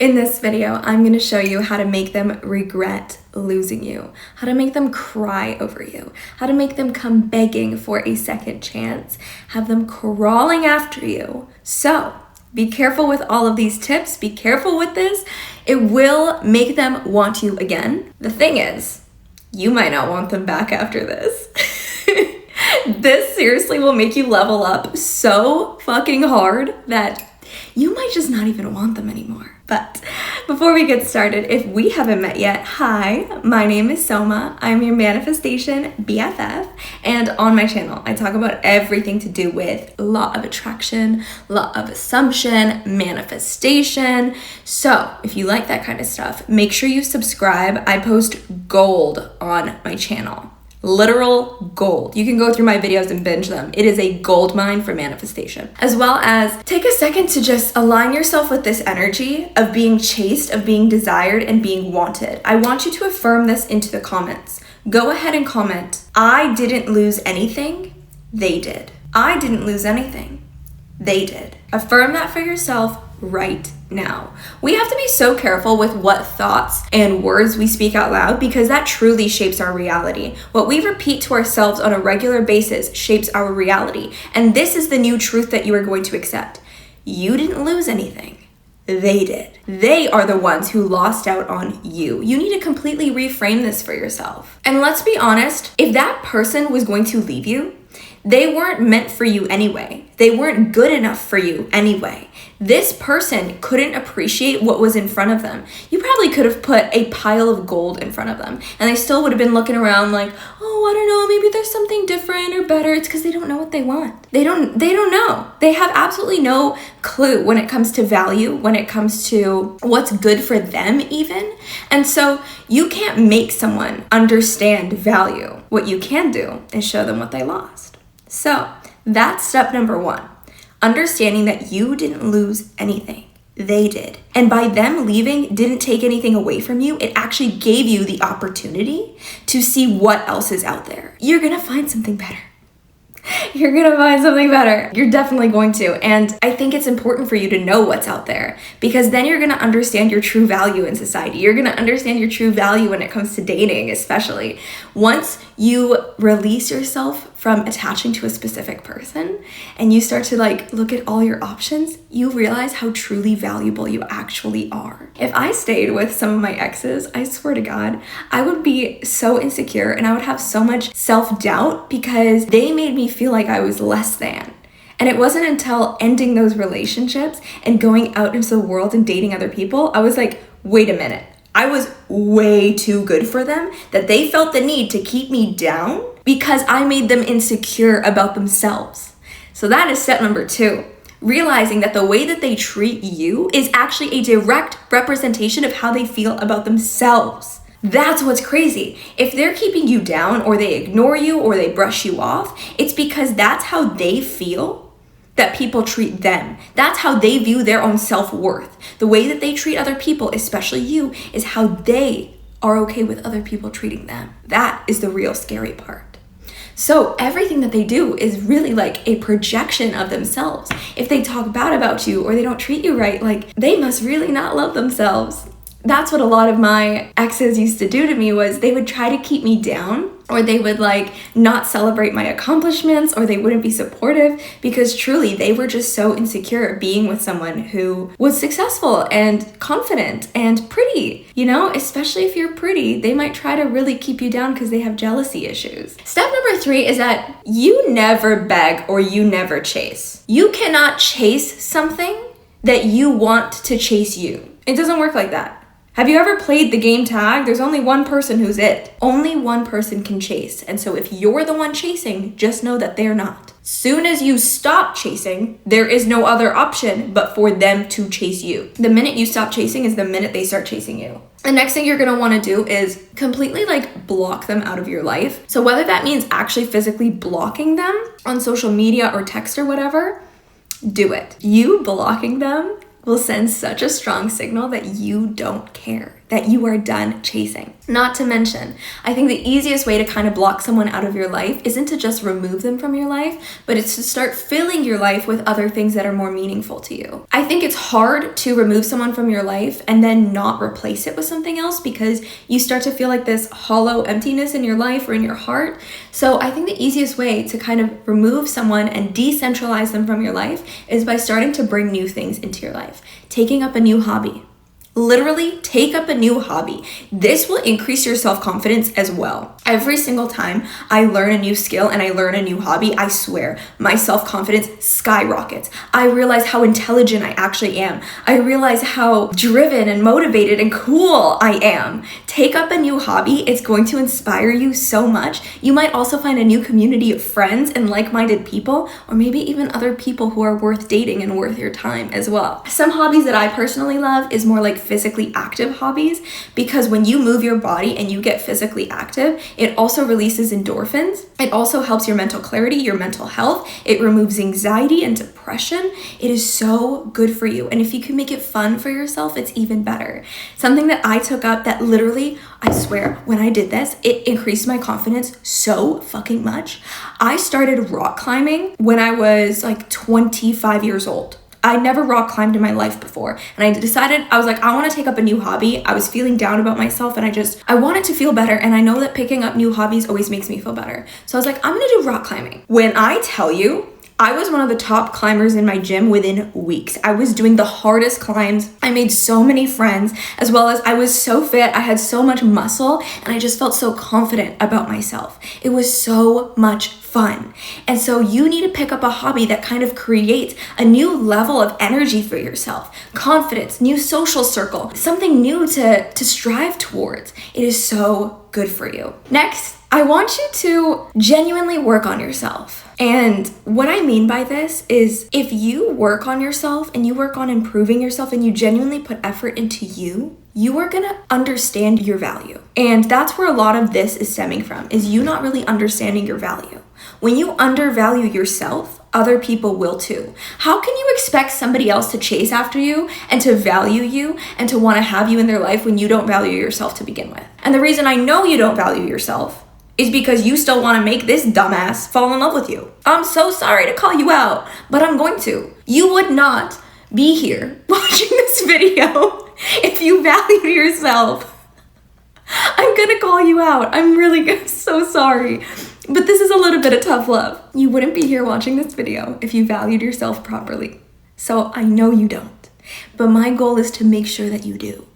In this video, I'm going to show you how to make them regret losing you, how to make them cry over you, how to make them come begging for a second chance, have them crawling after you. So be careful with all of these tips. Be careful with this. It will make them want you again. The thing is, you might not want them back after this. This seriously will make you level up so fucking hard that you might just not even want them anymore. But before we get started, if we haven't met yet, hi, my name is Soma. I'm your manifestation BFF. And on my channel, I talk about everything to do with law of attraction, law of assumption, manifestation. So if you like that kind of stuff, make sure you subscribe. I post gold on my channel. Literal gold. You can go through my videos and binge them. It is a gold mine for manifestation. As well as take a second to just align yourself with this energy of being chased, of being desired, and being wanted. I want you to affirm this into the comments. Go ahead and comment, I didn't lose anything, they did. I didn't lose anything, they did. Affirm that for yourself right now. We have to be so careful with what thoughts and words we speak out loud because that truly shapes our reality. What we repeat to ourselves on a regular basis shapes our reality. And this is the new truth that you are going to accept. You didn't lose anything. They did. They are the ones who lost out on you. You need to completely reframe this for yourself. And let's be honest, if that person was going to leave you, they weren't meant for you anyway. They weren't good enough for you anyway. This person couldn't appreciate what was in front of them. You probably could have put a pile of gold in front of them and they still would have been looking around like, oh, I don't know, maybe there's something different or better. It's because they don't know what they want. They don't know. They have absolutely no clue when it comes to value, when it comes to what's good for them even. And so you can't make someone understand value. What you can do is show them what they lost. So that's step number one. Understanding that you didn't lose anything. They did. And by them leaving didn't take anything away from you. It actually gave you the opportunity to see what else is out there. You're gonna find something better. You're gonna find something better. You're definitely going to. And I think it's important for you to know what's out there because then you're gonna understand your true value in society. You're gonna understand your true value when it comes to dating, especially. Once you release yourself from attaching to a specific person and you start to look at all your options, you realize how truly valuable you actually are. If I stayed with some of my exes, I swear to God, I would be so insecure and I would have so much self-doubt because they made me feel like I was less than. And it wasn't until ending those relationships and going out into the world and dating other people, I was like, wait a minute. I was way too good for them that they felt the need to keep me down because I made them insecure about themselves. So that is step number two. Realizing that the way that they treat you is actually a direct representation of how they feel about themselves. That's what's crazy. If they're keeping you down or they ignore you or they brush you off, it's because that's how they feel that people treat them. That's how they view their own self-worth. The way that they treat other people, especially you, is how they are okay with other people treating them. That is the real scary part. So everything that they do is really like a projection of themselves. If they talk bad about you or they don't treat you right, they must really not love themselves. That's what a lot of my exes used to do to me was they would try to keep me down or they would not celebrate my accomplishments or they wouldn't be supportive because truly they were just so insecure being with someone who was successful and confident and pretty. Especially if you're pretty, they might try to really keep you down because they have jealousy issues. Step number three is that you never beg or you never chase. You cannot chase something that you want to chase you. It doesn't work like that. Have you ever played the game tag? There's only one person who's it. Only one person can chase. And so if you're the one chasing, just know that they're not. Soon as you stop chasing, there is no other option but for them to chase you. The minute you stop chasing is the minute they start chasing you. The next thing you're gonna wanna do is completely block them out of your life. So whether that means actually physically blocking them on social media or text or whatever, do it. You blocking them will send such a strong signal that you don't care, that you are done chasing. Not to mention, I think the easiest way to kind of block someone out of your life isn't to just remove them from your life, but it's to start filling your life with other things that are more meaningful to you. I think it's hard to remove someone from your life and then not replace it with something else because you start to feel like this hollow emptiness in your life or in your heart. So I think the easiest way to kind of remove someone and decentralize them from your life is by starting to bring new things into your life. Taking up a new hobby. Literally take up a new hobby. This will increase your self-confidence as well. Every single time I learn a new skill and I learn a new hobby, I swear my self-confidence skyrockets. I realize how intelligent I actually am. I realize how driven and motivated and cool I am. Take up a new hobby. It's going to inspire you so much. You might also find a new community of friends and like-minded people, or maybe even other people who are worth dating and worth your time as well. Some hobbies that I personally love is more like physically active hobbies, because when you move your body and you get physically active, it also releases endorphins. It also helps your mental clarity, your mental health. It removes anxiety and depression. It is so good for you. And if you can make it fun for yourself, it's even better. Something that I took up that literally, I swear, when I did this, it increased my confidence so fucking much. I started rock climbing when I was like 25 years old. I never rock climbed in my life before. And I decided, I was like, I want to take up a new hobby. I was feeling down about myself and I wanted to feel better. And I know that picking up new hobbies always makes me feel better. So I was like, I'm going to do rock climbing. When I tell you, I was one of the top climbers in my gym within weeks. I was doing the hardest climbs. I made so many friends, as well as I was so fit. I had so much muscle and I just felt so confident about myself. It was so much fun. And so you need to pick up a hobby that kind of creates a new level of energy for yourself, confidence, new social circle, something new to strive towards. It is so good for you. Next, I want you to genuinely work on yourself. And what I mean by this is if you work on yourself and you work on improving yourself and you genuinely put effort into you, you are gonna understand your value. And that's where a lot of this is stemming from, is you not really understanding your value. When you undervalue yourself, other people will too. How can you expect somebody else to chase after you and to value you and to want to have you in their life when you don't value yourself to begin with? And the reason I know you don't value yourself is because you still want to make this dumbass fall in love with you. I'm so sorry to call you out, but I'm going to. You would not be here watching this video if you valued yourself. I'm gonna call you out. I'm really so sorry. But this is a little bit of tough love. You wouldn't be here watching this video if you valued yourself properly. So I know you don't. But my goal is to make sure that you do.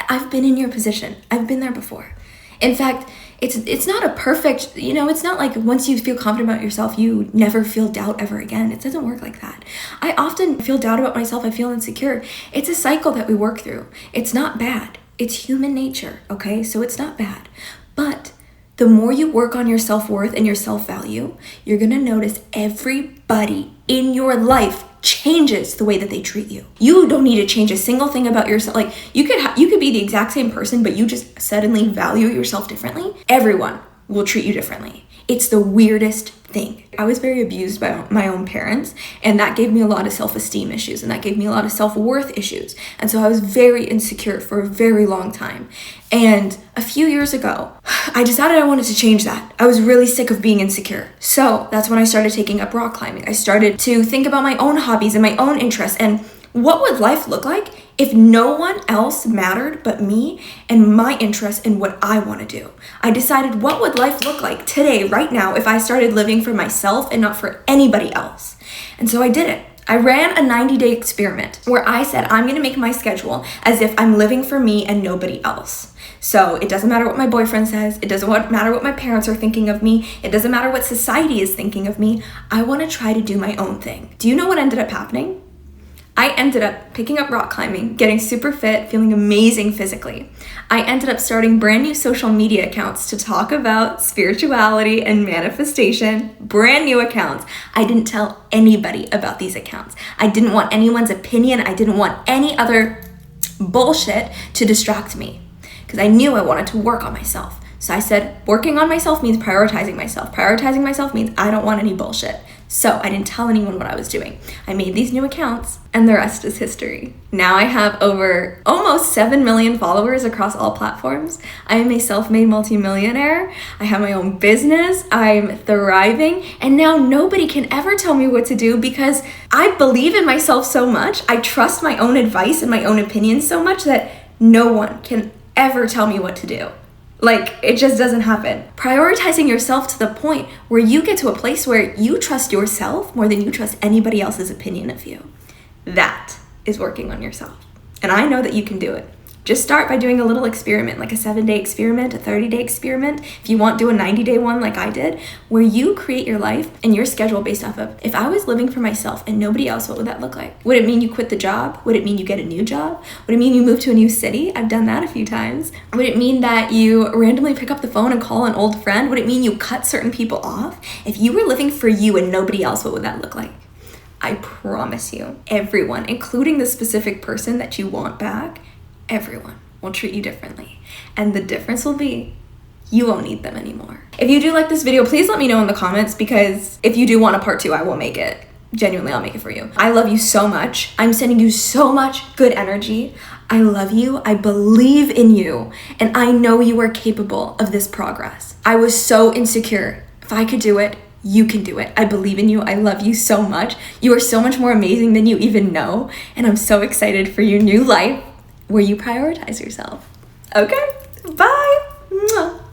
I've been in your position. I've been there before. In fact, it's not a perfect, it's not like once you feel confident about yourself, you never feel doubt ever again. It doesn't work like that. I often feel doubt about myself. I feel insecure. It's a cycle that we work through. It's not bad. It's human nature, okay? So it's not bad. But the more you work on your self-worth and your self-value, you're gonna notice everybody in your life changes the way that they treat you. You don't need to change a single thing about yourself. Like you could be the exact same person, but you just suddenly value yourself differently. Everyone will treat you differently. It's the weirdest thing. I was very abused by my own parents, and that gave me a lot of self-esteem issues, and that gave me a lot of self-worth issues. And so I was very insecure for a very long time. And a few years ago, I decided I wanted to change that. I was really sick of being insecure. So that's when I started taking up rock climbing. I started to think about my own hobbies and my own interests, and what would life look like if no one else mattered but me and my interests in what I want to do? I decided, what would life look like today, right now, if I started living for myself and not for anybody else? And so I did it. I ran a 90-day experiment where I said, I'm going to make my schedule as if I'm living for me and nobody else. So it doesn't matter what my boyfriend says. It doesn't matter what my parents are thinking of me. It doesn't matter what society is thinking of me. I want to try to do my own thing. Do you know what ended up happening? I ended up picking up rock climbing, getting super fit, feeling amazing physically. I ended up starting brand new social media accounts to talk about spirituality and manifestation, brand new accounts. I didn't tell anybody about these accounts. I didn't want anyone's opinion. I didn't want any other bullshit to distract me because I knew I wanted to work on myself. So I said, working on myself means prioritizing myself. Prioritizing myself means I don't want any bullshit. So I didn't tell anyone what I was doing. I made these new accounts, and the rest is history. Now I have over almost 7 million followers across all platforms. I am a self-made multimillionaire. I have my own business. I'm thriving. And now nobody can ever tell me what to do because I believe in myself so much. I trust my own advice and my own opinions so much that no one can ever tell me what to do. Like, it just doesn't happen. Prioritizing yourself to the point where you get to a place where you trust yourself more than you trust anybody else's opinion of you. That is working on yourself. And I know that you can do it. Just start by doing a little experiment, like a 7-day experiment, a 30-day experiment. If you want, do a 90-day one like I did, where you create your life and your schedule based off of, if I was living for myself and nobody else, what would that look like? Would it mean you quit the job? Would it mean you get a new job? Would it mean you move to a new city? I've done that a few times. Would it mean that you randomly pick up the phone and call an old friend? Would it mean you cut certain people off? If you were living for you and nobody else, what would that look like? I promise you, everyone, including the specific person that you want back, everyone will treat you differently. And the difference will be you won't need them anymore. If you do like this video, please let me know in the comments, because if you do want a part 2, I will make it. Genuinely, I'll make it for you. I love you so much. I'm sending you so much good energy. I love you. I believe in you. And I know you are capable of this progress. I was so insecure. If I could do it, you can do it. I believe in you. I love you so much. You are so much more amazing than you even know. And I'm so excited for your new life where you prioritize yourself. Okay, bye. Mwah.